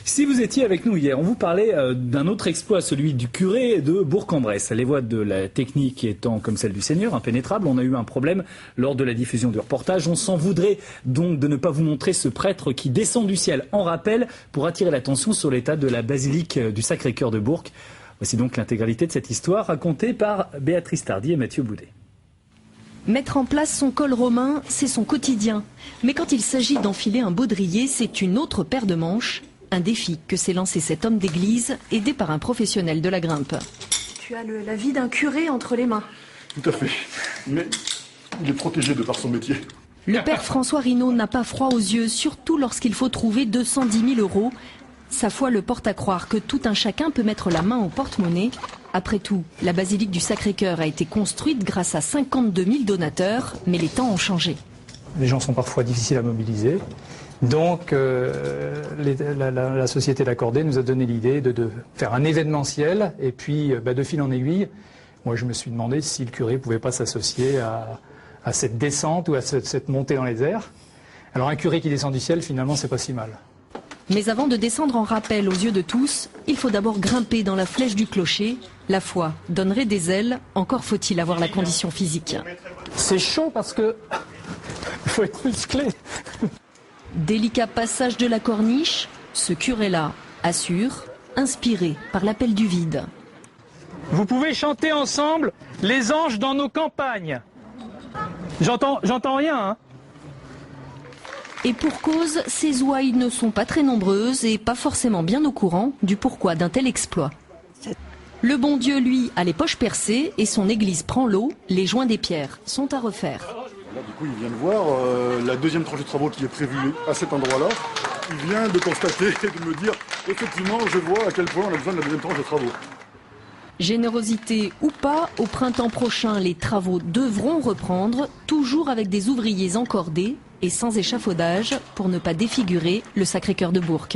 Si vous étiez avec nous hier, on vous parlait d'un autre exploit, celui du curé de Bourg-en-Bresse. Les voies de la technique étant comme celle du Seigneur, impénétrables, on a eu un problème lors de la diffusion du reportage. On s'en voudrait donc de ne pas vous montrer ce prêtre qui descend du ciel en rappel pour attirer l'attention sur l'état de la basilique du Sacré-Cœur de Bourg. Voici donc l'intégralité de cette histoire racontée par Béatrice Tardy et Mathieu Boudet. Mettre en place son col romain, c'est son quotidien. Mais quand il s'agit d'enfiler un baudrier, c'est une autre paire de manches. Un défi que s'est lancé cet homme d'église, aidé par un professionnel de la grimpe. Tu as la vie d'un curé entre les mains. Tout à fait. Mais il est protégé de par son métier. Le père François Rinaud n'a pas froid aux yeux, surtout lorsqu'il faut trouver 210 000 €. Sa foi le porte à croire que tout un chacun peut mettre la main au porte-monnaie. Après tout, la basilique du Sacré-Cœur a été construite grâce à 52 000 donateurs, mais les temps ont changé. Les gens sont parfois difficiles à mobiliser. Donc la société d'Accordé nous a donné l'idée de faire un événementiel et puis de fil en aiguille, moi je me suis demandé si le curé ne pouvait pas s'associer à cette descente ou à cette montée dans les airs. Alors un curé qui descend du ciel, finalement, c'est pas si mal. Mais avant de descendre en rappel aux yeux de tous, il faut d'abord grimper dans la flèche du clocher. La foi donnerait des ailes, encore faut-il avoir la condition physique. C'est chaud parce que il faut être musclé. Délicat passage de la corniche, ce curé-là assure, inspiré par l'appel du vide. Vous pouvez chanter ensemble les anges dans nos campagnes. J'entends rien, hein. Et pour cause, ces ouailles ne sont pas très nombreuses et pas forcément bien au courant du pourquoi d'un tel exploit. Le bon Dieu, lui, a les poches percées et son église prend l'eau, les joints des pierres sont à refaire. Là, du coup, il vient de voir la deuxième tranche de travaux qui est prévue à cet endroit-là. Il vient de constater et de me dire, effectivement, je vois à quel point on a besoin de la deuxième tranche de travaux. Générosité ou pas, au printemps prochain, les travaux devront reprendre, toujours avec des ouvriers encordés et sans échafaudage pour ne pas défigurer le Sacré-Cœur de Bourg.